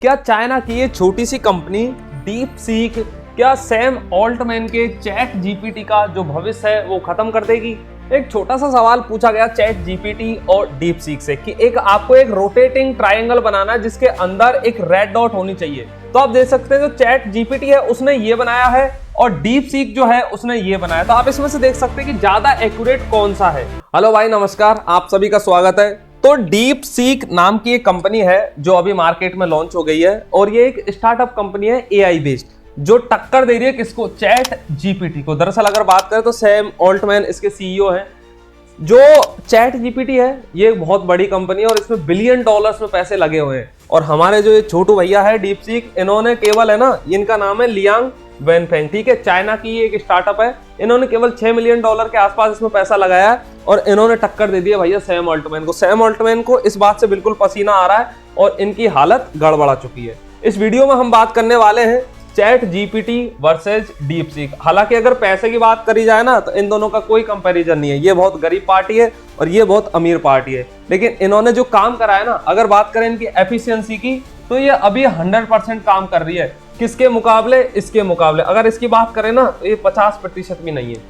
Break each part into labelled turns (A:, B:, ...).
A: क्या चाइना की ये छोटी सी कंपनी डीप सीक क्या सैम ऑल्टमैन के चैट जीपीटी का जो भविष्य है वो खत्म कर देगी? एक छोटा सा सवाल पूछा गया चैट जीपीटी और डीप सीक से कि आपको एक रोटेटिंग ट्रायंगल बनाना है जिसके अंदर एक रेड डॉट होनी चाहिए। तो आप देख सकते हैं जो चैट जीपीटी है उसने ये बनाया है और डीप सीक जो है उसने ये बनाया। तो आप इसमें से देख सकते हैं कि ज्यादा एक्यूरेट कौन सा है। हेलो भाई, नमस्कार, आप सभी का स्वागत है। तो डीप सीक नाम की एक कंपनी है जो अभी मार्केट में लॉन्च हो गई है और ये एक स्टार्टअप कंपनी है एआई बेस्ड जो टक्कर दे रही है किसको? चैट जीपीटी को। दरअसल अगर बात करें तो सैम ऑल्टमैन इसके सीईओ हैं। जो चैट जीपीटी है ये बहुत बड़ी कंपनी है और इसमें $बिलियन में पैसे लगे हुए हैं। और हमारे जो ये छोटू भैया है डीप सीक, इन्होंने केवल है ना, इनका नाम है लियांग वेनफेंग, ठीक है, चाइना की एक स्टार्टअप है। इन्होंने केवल $6 मिलियन के आसपास इसमें पैसा लगाया है और इन्होंने टक्कर दे दी है भैया सैम ऑल्टमैन को। सैम ऑल्टमैन को इस बात से बिल्कुल पसीना आ रहा है और इनकी हालत गड़बड़ा चुकी है। इस वीडियो में हम बात करने वाले हैं chat GPT versus deep seek. हालांकि अगर पैसे की बात करी जाए ना तो इन दोनों का कोई कंपैरिजन नहीं है। ये बहुत गरीब पार्टी है और ये बहुत अमीर पार्टी है, लेकिन इन्होंने जो काम करा है ना, अगर बात करें इनकी एफिशिएंसी की तो ये अभी 100% काम कर रही है। किसके मुकाबले? इसके मुकाबले। अगर इसकी बात करें ना तो ये 50% भी नहीं है।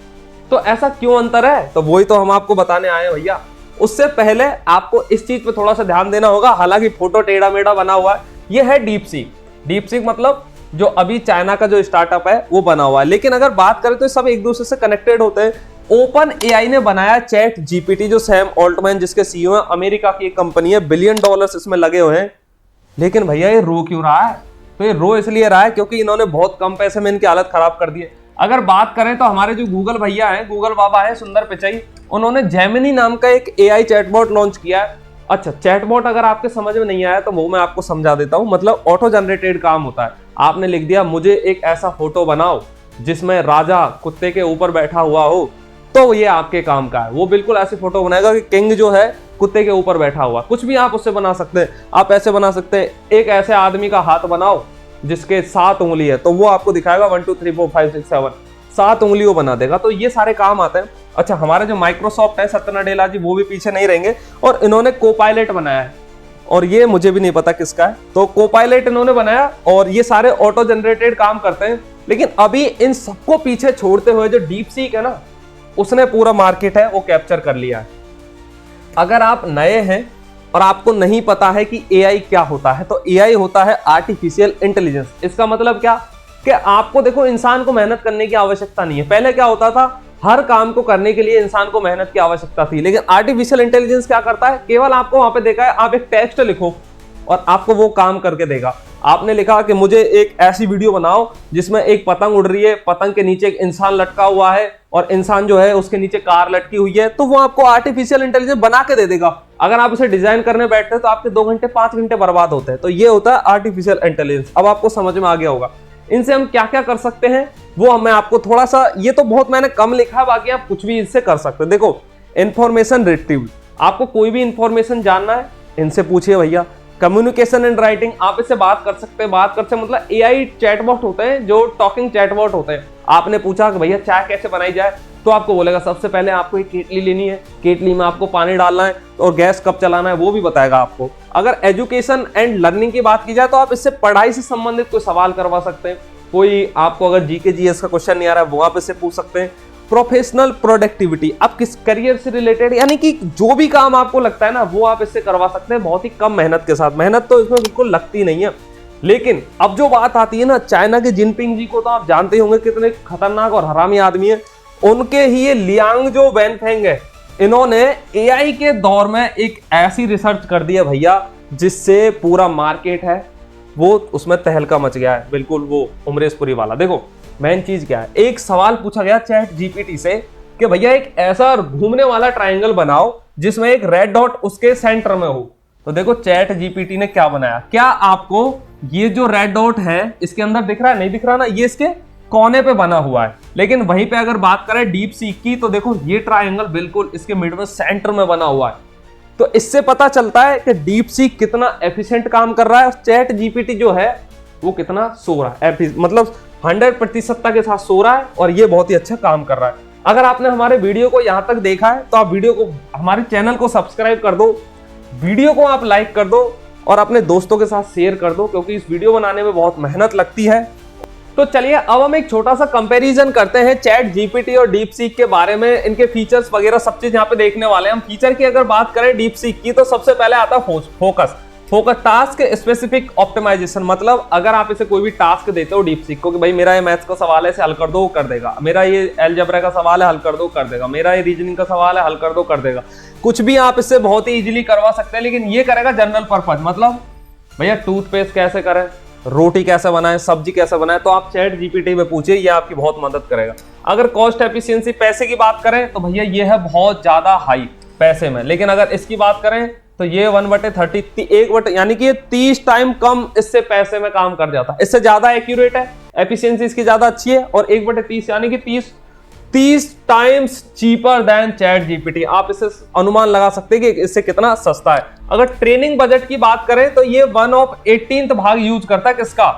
A: तो ऐसा क्यों अंतर है? तो वही तो हम आपको बताने आए हैं भैया। उससे पहले आपको इस चीज पे थोड़ा सा ध्यान देना होगा। हालांकि फोटो टेढ़ा मेढ़ा बना हुआ है, ये है डीप सीक। डीप सीक मतलब जो अभी चाइना का जो स्टार्टअप है वो बना हुआ है, लेकिन अगर बात करें तो सब एक दूसरे से कनेक्टेड होते हैं। ओपन एआई ने बनाया चैट जीपीटी, जो सैम ऑल्टमैन जिसके सीईओ है, अमेरिका की एक कंपनी है, $बिलियन इसमें लगे हुए हैं। लेकिन भैया ये रो क्यों रहा है? तो ये रो इसलिए रहा है क्योंकि इन्होंने बहुत कम पैसे में इनकी हालत खराब कर दी है। अगर बात करें तो हमारे जो गूगल भैया हैं, गूगल बाबा है सुंदर पिचाई, उन्होंने जेमिनी नाम का एक एआई चैटबॉट लॉन्च किया है। अच्छा, चैटबॉट अगर आपके समझ में नहीं आया तो वो मैं आपको समझा देता हूं। मतलब ऑटो जनरेटेड काम होता है। आपने लिख दिया मुझे एक ऐसा फोटो बनाओ जिसमें राजा कुत्ते के ऊपर बैठा हुआ हो, तो ये आपके काम का है। वो बिल्कुल ऐसी फोटो बनाएगा कि किंग जो है कुत्ते के ऊपर बैठा हुआ। कुछ भी आप उससे बना सकते हैं। आप ऐसे बना सकते हैं, एक ऐसे आदमी का हाथ बनाओ जिसके 7 उंगली है, तो वो आपको दिखाएगा 1 2 3 4 5 6 7 7 उंगलियों बना देगा। तो ये सारे काम आते हैं। अच्छा, हमारे जो माइक्रोसॉफ्ट है, सत्य नडेला जी, वो भी पीछे नहीं रहेंगे और इन्होंने कोपायलट बनाया है और ये मुझे भी नहीं पता किसका है। तो कोपायलट इन्होंने बनाया और ये सारे ऑटो जनरेटेड काम करते हैं। लेकिन अभी इन सबको पीछे छोड़ते हुए जो डीप सीक है ना, उसने पूरा मार्केट है वो कैप्चर कर लिया है। अगर आप नए हैं और आपको नहीं पता है कि एआई क्या होता है, तो एआई होता है आर्टिफिशियल इंटेलिजेंस। इसका मतलब क्या कि आपको देखो, इंसान को मेहनत करने की आवश्यकता नहीं है। पहले क्या होता था, हर काम को करने के लिए इंसान को मेहनत की आवश्यकता थी, लेकिन आर्टिफिशियल इंटेलिजेंस क्या करता है, केवल आपको वहां पे देखा है, आप एक टेक्स्ट लिखो और आपको वो काम करके देगा। आपने लिखा कि मुझे एक ऐसी वीडियो बनाओ जिसमें एक पतंग उड़ रही है, पतंग के नीचे एक इंसान लटका हुआ है और इंसान जो है उसके नीचे कार लटकी हुई है, तो वो आपको आर्टिफिशियल इंटेलिजेंस बना के दे देगा। अगर आप इसे डिजाइन करने बैठते हैं तो आपके 2 घंटे 5 घंटे बर्बाद होते हैं। तो ये होता है आर्टिफिशियल इंटेलिजेंस। अब आपको समझ में आ गया होगा इनसे हम क्या क्या कर सकते हैं। वो मैं आपको थोड़ा सा, ये तो बहुत मैंने कम लिखा है, बाकी आप कुछ भी इससे कर सकते हैं। देखो, इंफॉर्मेशन रिट्रीव, आपको कोई भी इंफॉर्मेशन जानना है इनसे पूछिए भैया। कम्युनिकेशन एंड राइटिंग, आप इससे बात कर सकते हैं। बात करते हैं मतलब एआई चैटबॉट होते हैं जो टॉकिंग चैटबॉट होते हैं। आपने पूछा कि भैया चाय कैसे बनाई जाए, तो आपको बोलेगा सबसे पहले आपको एक केटली लेनी है, केटली में आपको पानी डालना है और गैस कब चलाना है वो भी बताएगा आपको। अगर एजुकेशन एंड लर्निंग की बात की जाए तो आप इससे पढ़ाई से संबंधित कोई सवाल करवा सकते हैं। कोई आपको अगर जीके जीएस का क्वेश्चन नहीं आ रहा है वो आप इससे पूछ सकते हैं। प्रोफेशनल प्रोडक्टिविटी, आप किस करियर से रिलेटेड, यानी कि जो भी काम आपको लगता है ना वो आप इससे करवा सकते हैं बहुत ही कम मेहनत के साथ। मेहनत तो इसमें बिल्कुल लगती नहीं है। लेकिन अब जो बात आती है ना, चाइना के जिनपिंग जी को तो आप जानते होंगे कितने खतरनाक और हरामी आदमी है। उनके ही ये लियांग जो वेनफेंग है, इन्होंने एआई के दौर में एक ऐसी रिसर्च कर दी है भैया जिससे पूरा मार्केट है वो उसमें तहलका मच गया है। बिल्कुल वो उमरेश पुरी वाला। देखो मेन चीज क्या है, एक सवाल पूछा गया चैट जीपीटी से कि भैया एक ऐसा घूमने वाला ट्रायंगल बनाओ जिसमें एक रेड डॉट उसके सेंटर में हो। तो देखो चैट जीपीटी ने क्या बनाया। क्या आपको ये जो रेड डॉट है इसके अंदर दिख रहा है? नहीं दिख रहा ना, ये इसके कोने पे बना हुआ है। लेकिन वहीं पे अगर बात करें डीप सीक की, तो देखो ये ट्रायंगल बिल्कुल इसके मिड में सेंटर में बना हुआ है। तो इससे पता चलता है कि डीप सीक कितना एफिशिएंट काम कर रहा है और चैट जीपीटी जो है वो कितना सो रहा है, मतलब 100% के साथ सो रहा है और ये बहुत ही अच्छा काम कर रहा है। अगर आपने हमारे वीडियो को यहां तक देखा है तो आप वीडियो को, हमारे चैनल को सब्सक्राइब कर दो, वीडियो को आप लाइक कर दो और अपने दोस्तों के साथ शेयर कर दो, क्योंकि इस वीडियो बनाने में बहुत मेहनत लगती है। तो चलिए अब हम एक छोटा सा कंपैरिजन करते हैं चैट जीपीटी और डीपसीक के बारे में, इनके फीचर्स वगैरह सब चीज यहाँ पे देखने वाले हैं हम। फीचर की अगर बात करें डीपसीक की, तो सबसे पहले आता है फोकस टास्क स्पेसिफिक ऑप्टिमाइजेशन। मतलब अगर आप इसे कोई भी टास्क देते हो डीपसीक को कि भाई मेरा ये मैथ्स का सवाल है, इसे हल कर दो, वो कर देगा। मेरा ये अलजेब्रा का सवाल है, हल कर दो, कर देगा। मेरा ये रीजनिंग का सवाल है, हल कर दो, कर देगा। कुछ भी आप इससे बहुत ही इजीली करवा सकते हैं, लेकिन ये करेगा जनरल पर्पज। मतलब भैया टूथपेस्ट कैसे करें, रोटी कैसे बनाएं, सब्जी कैसे बनाएं, तो आप चैट जीपीटी में पूछिए, ये आपकी बहुत मदद करेगा। अगर कॉस्ट एफिशिएंसी पैसे की बात करें तो भैया ये है बहुत ज्यादा हाई पैसे में, लेकिन अगर इसकी बात करें तो ये 1/30 यानी कि ये 30 टाइम कम इससे पैसे में काम कर जाता है। इससे ज्यादा एक्यूरेट है, एफिशिएंसी इसकी ज्यादा अच्छी है, और 1/30 यानी कि 30 times cheaper than chat GPT. आप इससे अनुमान लगा सकते हैं कि इससे कितना सस्ता है। अगर ट्रेनिंग बजट की बात करें तो ये 1/18 भाग यूज करता है किसका,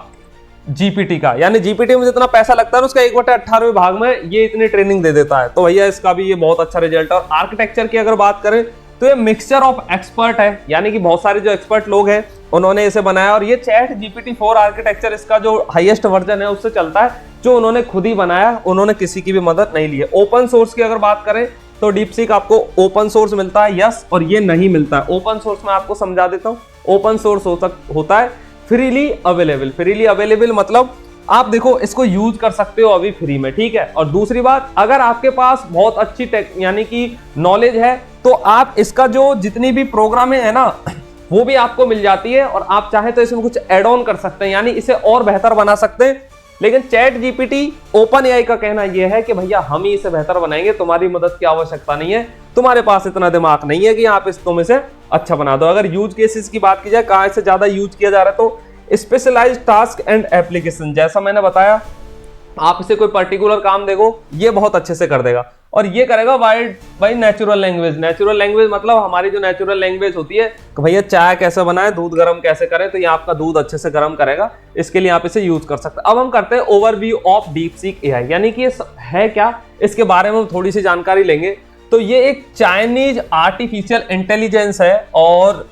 A: जीपीटी का। यानी जीपीटी में जितना पैसा लगता है उसका 1/18 भाग में ये इतनी ट्रेनिंग दे देता है। तो भैया इसका भी ये बहुत अच्छा रिजल्ट है। और आर्किटेक्चर की अगर बात करें तो ये मिक्सचर ऑफ एक्सपर्ट है, यानी कि बहुत सारे जो एक्सपर्ट लोग हैं उन्होंने इसे बनाया। और ये चैट जीपीटी 4 आर्किटेक्चर इसका जो हाईएस्ट वर्जन है उससे चलता है, जो उन्होंने खुद ही बनाया, उन्होंने किसी की भी मदद नहीं ली है। ओपन सोर्स की अगर बात करें तो डीपसीक आपको ओपन सोर्स मिलता है, यस, और ये नहीं मिलता है। ओपन सोर्स में आपको समझा देता हूं। ओपन सोर्स होता है फ्रीली अवेलेबल मतलब आप देखो इसको यूज कर सकते हो अभी फ्री में, ठीक है। और दूसरी बात, अगर आपके पास बहुत अच्छी यानी कि नॉलेज है तो आप इसका जो जितनी भी प्रोग्राम है ना वो भी आपको मिल जाती है, और आप चाहे तो इसमें कुछ एड ऑन कर सकते हैं, यानी इसे और बेहतर बना सकते हैं। लेकिन चैट जीपीटी ओपन एआई का कहना यह है कि भैया हम ही इसे बेहतर बनाएंगे, तुम्हारी मदद की आवश्यकता नहीं है, तुम्हारे पास इतना दिमाग नहीं है कि आप तुम इसे अच्छा बना दो। अगर यूज केसेस की बात की जाए, कहां से ज्यादा यूज किया जा रहा है, तो स्पेशलाइज्ड टास्क एंड एप्लीकेशन, जैसा मैंने बताया, आप इसे कोई पर्टिकुलर काम देखो ये बहुत अच्छे से कर देगा। और ये करेगा बाय नेचुरल लैंग्वेज मतलब हमारी जो नेचुरल लैंग्वेज होती है कि भैया चाय कैसे बनाए, दूध गर्म कैसे करें, तो ये आपका दूध अच्छे से गर्म करेगा। इसके लिए आप इसे यूज कर सकते हैं। अब हम करते हैं ओवरव्यू ऑफ डीपसीक एआई, यानी कि ये है क्या, इसके बारे में थोड़ी सी जानकारी लेंगे। तो ये एक चाइनीज आर्टिफिशियल इंटेलिजेंस है और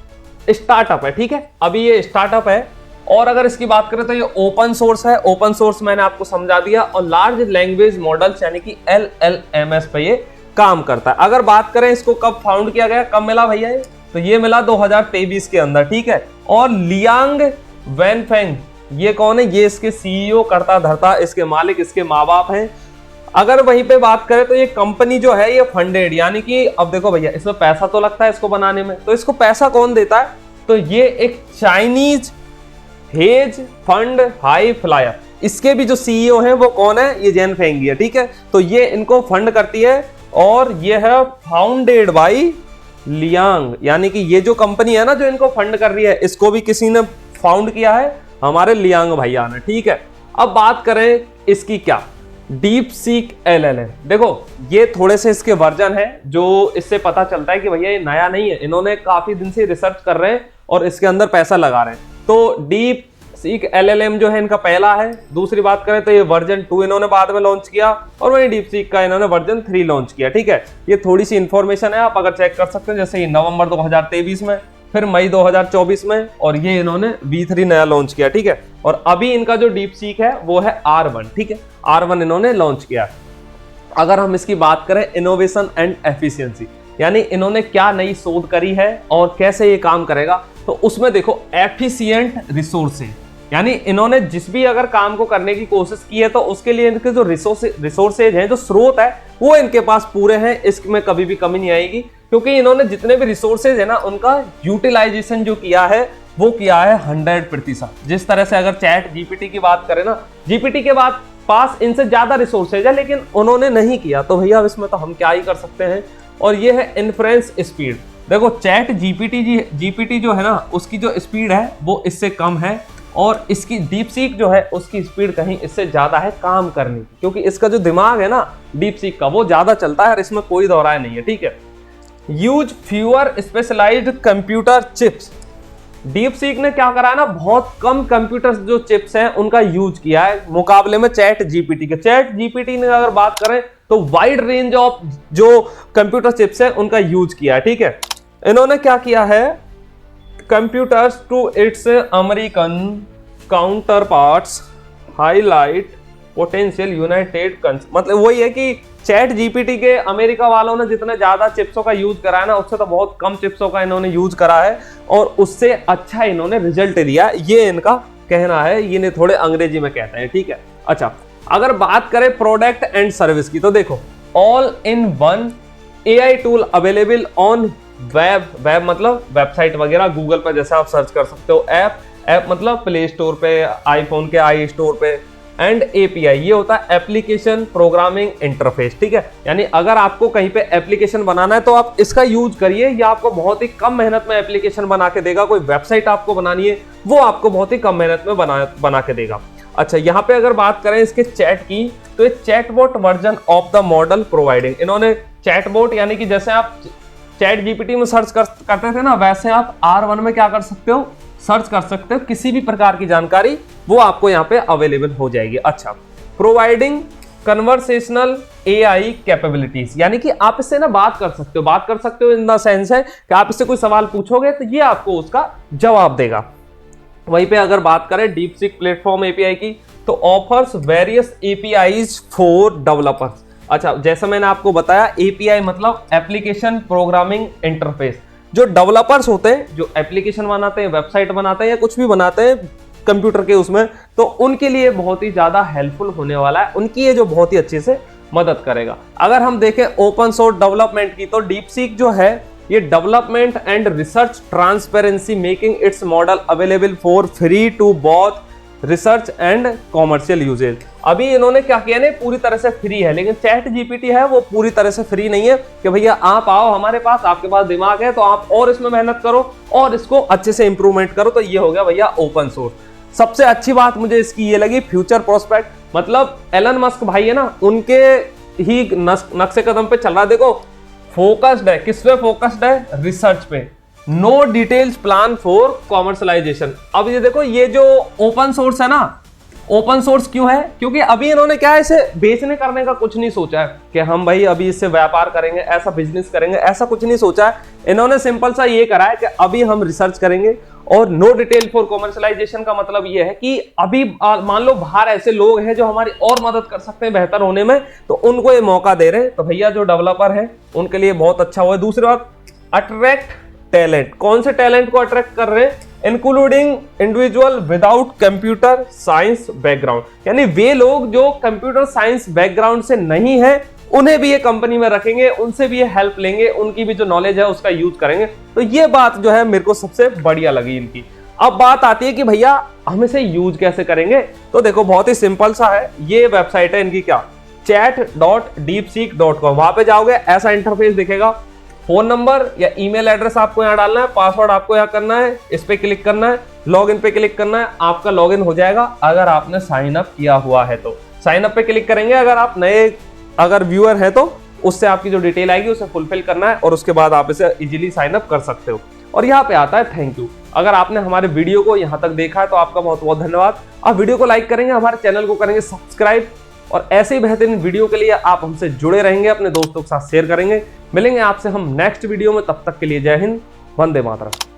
A: स्टार्टअप है, ठीक है। अभी ये स्टार्टअप है, और अगर इसकी बात करें तो ये ओपन सोर्स है। ओपन सोर्स मैंने आपको समझा दिया। और लार्ज लैंग्वेज मॉडल्स यानी कि LLMS पे ये काम करता है। अगर बात करें इसको कब फाउंड किया गया, कब मिला भैया ये, तो ये मिला 2023 के अंदर, ठीक है। और लियांग वैनफेंग ये कौन है, ये इसके CEO, करता धरता इसके मालिक इसके माँ बाप हैं। अगर वहीं पे बात करें तो ये कंपनी जो है ये फंडेड, यानी कि अब देखो भैया इसमें पैसा तो लगता है इसको बनाने में, तो इसको पैसा कौन देता है, तो ये एक Chinese hedge fund high flyer, इसके भी जो CEO हैं वो कौन है, ये जेन फेंगी है, ठीक है। तो ये इनको फंड करती है, और ये है फाउंडेड बाई लियांग, यानी कि ये जो कंपनी है ना जो इनको फंड कर रही है, इसको भी किसी ने फाउंड किया है, हमारे लियांग भैया ने, ठीक है। अब बात करें इसकी क्या, डीपसीक LLM, देखो ये थोड़े से इसके वर्जन है, जो इससे पता चलता है कि भैया ये नया नहीं है, इन्होंने काफी दिन से रिसर्च कर रहे हैं और इसके अंदर पैसा लगा रहे हैं। तो डीपसीक LLM जो है इनका पहला है। दूसरी बात करें तो ये वर्जन 2 इन्होंने बाद में लॉन्च किया, और वही डीपसीक का इन्होंने वर्जन 3 लॉन्च किया, ठीक है। ये थोड़ी सी इंफॉर्मेशन है, आप अगर चेक कर सकते हैं, जैसे ये नवंबर 2023 में, फिर मई 2024 में, और ये इन्होंने V3 नया लॉन्च किया, ठीक है। और अभी इनका जो डीपसीक है वो है R1, ठीक है, R1 इन्होंने लॉन्च किया। अगर हम इसकी बात करें इनोवेशन एंड एफिशिएंसी, यानी इन्होंने क्या नई शोध करी है और कैसे ये काम करेगा, तो उसमें देखो एफिशिएंट रिसोर्सेज, यानी इन्होंने जिस भी अगर काम को करने की कोशिश की है तो उसके लिए इनके जो रिसोर्सेज हैं, जो स्रोत है, वो इनके पास पूरे हैं, इसमें कभी भी कमी नहीं आएगी, क्योंकि इन्होंने जितने भी रिसोर्सेज है ना उनका यूटिलाइजेशन जो किया है वो किया है 100%। जिस तरह से अगर चैट जीपीटी की बात करें ना, जीपीटी के बाद पास इनसे ज्यादा रिसोर्सेज है, लेकिन उन्होंने नहीं किया, तो भैया इसमें तो हम क्या ही कर सकते हैं। और ये है इन्फ्रेंस स्पीड, देखो चैट जीपीटी जो है ना उसकी जो स्पीड है वो इससे कम है, और इसकी डीपसीक जो है उसकी स्पीड कहीं इससे ज्यादा है काम करने की, क्योंकि इसका जो दिमाग है ना डीपसीक का वो ज्यादा चलता है, और इसमें कोई दौराय नहीं है, ठीक है। Use fewer specialised computer chips, DeepSeek ने क्या करा है ना, बहुत कम कंप्यूटर जो चिप्स हैं उनका यूज किया है मुकाबले में चैट जीपीटी के। चैट जीपीटी ने अगर बात करें तो वाइड रेंज ऑफ जो कंप्यूटर चिप्स है उनका यूज किया है, ठीक है। इन्होंने क्या किया है, computers to its American counterparts highlight potential United मतलब वही है कि चैट जीपीटी के अमेरिका वालों ने जितने ज्यादा चिप्सों का यूज करा है ना, उससे तो बहुत कम चिप्सों का इन्होंने यूज करा है और उससे अच्छा इन्होंने रिजल्ट दिया, ये इनका कहना है। ये ने थोड़े अंग्रेजी में कहते हैं, ठीक है। अच्छा, अगर बात करें प्रोडक्ट एंड सर्विस की, तो देखो all in one AI tool available on web मतलब वेबसाइट वगैरह, गूगल पर जैसे आप सर्च कर सकते हो। ऐप मतलब प्ले स्टोर पे, आईफोन के आई स्टोर पे। एंड एपीआई, ये होता है एप्लीकेशन प्रोग्रामिंग इंटरफेस, ठीक है। यानी अगर आपको कहीं पे एप्लीकेशन बनाना है तो आप इसका यूज करिए, या आपको बहुत ही कम मेहनत में एप्लीकेशन बना के देगा। कोई वेबसाइट आपको बनानी है वो आपको बहुत ही कम मेहनत में बना के देगा। अच्छा, यहाँ पे अगर बात करें इसके चैट की, तो ये chatbot version of the model providing, इन्होंने चैटबॉट यानी कि जैसे आप चैट जीपीटी में सर्च करते थे ना, वैसे आप R1 में क्या कर सकते हो, सर्च कर सकते हो। किसी भी प्रकार की जानकारी वो आपको यहाँ पे अवेलेबल हो जाएगी। अच्छा, प्रोवाइडिंग कन्वर्सेशनल एआई कैपेबिलिटीज, यानी कि आप इससे ना बात कर सकते हो इन द सेंस है कि आप इससे कोई सवाल पूछोगे तो ये आपको उसका जवाब देगा। वहीं पे अगर बात करें डीपसीक प्लेटफॉर्म एपीआई की, तो offers various APIs for developers. अच्छा, जैसा मैंने आपको बताया, एपीआई मतलब एप्लीकेशन प्रोग्रामिंग इंटरफेस। जो डेवलपर्स होते हैं, जो एप्लीकेशन बनाते हैं, वेबसाइट बनाते हैं या कुछ भी बनाते हैं कंप्यूटर के उसमें, तो उनके लिए बहुत ही ज्यादा हेल्पफुल होने वाला है, उनकी ये जो बहुत ही अच्छे से मदद करेगा। अगर हम देखें ओपन सोर्स डेवलपमेंट की, तो डीपसीक जो है ये development and research transparency, making its model available for free to both research and commercial usages. अभी इन्होंने क्या किया, नहीं पूरी तरह से फ्री है, लेकिन चैट जीपीटी है वो पूरी तरह से फ्री नहीं है कि भैया आप आओ हमारे पास, आपके पास दिमाग है तो आप और इसमें मेहनत करो और इसको अच्छे से इंप्रूवमेंट करो। तो ये हो गया भैया ओपन सोर्स। सबसे अच्छी बात मुझे इसकी ये लगी, फ्यूचर प्रोस्पेक्ट, मतलब एलन मस्क भाई है ना, उनके ही नक्शे कदम पे चल रहा है। देखो फोकस्ड है, किस पे फोकस्ड है, रिसर्च पे। No details plan for commercialisation. अब ये देखो, ये जो ओपन सोर्स है ना, ओपन सोर्स क्यों है, क्योंकि अभी इन्होंने क्या है, इसे बेचने करने का कुछ नहीं सोचा है कि हम भाई अभी इससे व्यापार करेंगे, ऐसा बिजनेस करेंगे, ऐसा कुछ नहीं सोचा है। इन्होंने सिंपल सा ये करा है कि अभी हम रिसर्च करेंगे। और नो डिटेल फॉर कॉमर्शलाइजेशन का मतलब ये है कि अभी मान लो बाहर ऐसे लोग हैं जो हमारी और मदद कर सकते हैं बेहतर होने में, तो उनको ये मौका दे रहे हैं। तो भैया जो डेवलपर है उनके लिए बहुत अच्छा हुआ है। दूसरी बात, अट्रैक्ट टैलेंट। कौन से टैलेंट को अट्रैक्ट कर रहे हैं, including individual without computer science background, यानी वे लोग जो कंप्यूटर साइंस बैकग्राउंड से नहीं है उन्हें भी ये कंपनी में रखेंगे, उनसे भी ये हेल्प लेंगे, उनकी भी जो नॉलेज है उसका यूज करेंगे। तो ये बात जो है मेरे को सबसे बढ़िया लगी इनकी। अब बात आती है कि भैया हम इसे यूज कैसे करेंगे, तो देखो बहुत ही सिंपल सा है। ये वेबसाइट है इनकी, क्या, chat.deepseek.com। वहां पे जाओगे, ऐसा इंटरफेस दिखेगा। फोन नंबर या ईमेल एड्रेस आपको यहाँ डालना है, पासवर्ड आपको यहाँ करना है, इस पे क्लिक करना है, लॉगिन पे क्लिक करना है, आपका लॉगिन हो जाएगा। अगर आपने साइन अप किया हुआ है तो साइन अप पे क्लिक करेंगे। अगर आप नए व्यूअर है तो उससे आपकी जो डिटेल आएगी उसे फुलफिल करना है और उसके बाद आप इसे इजीली साइन अप कर सकते हो। और यहाँ पे आता है थैंक यू। अगर आपने हमारे वीडियो को यहाँ तक देखा है तो आपका बहुत बहुत धन्यवाद। आप वीडियो को लाइक करेंगे, हमारे चैनल को करेंगे सब्सक्राइब, और ऐसे ही बेहतरीन वीडियो के लिए आप हमसे जुड़े रहेंगे, अपने दोस्तों के साथ शेयर करेंगे। मिलेंगे आपसे हम नेक्स्ट वीडियो में, तब तक के लिए जय हिंद, वंदे मातरम।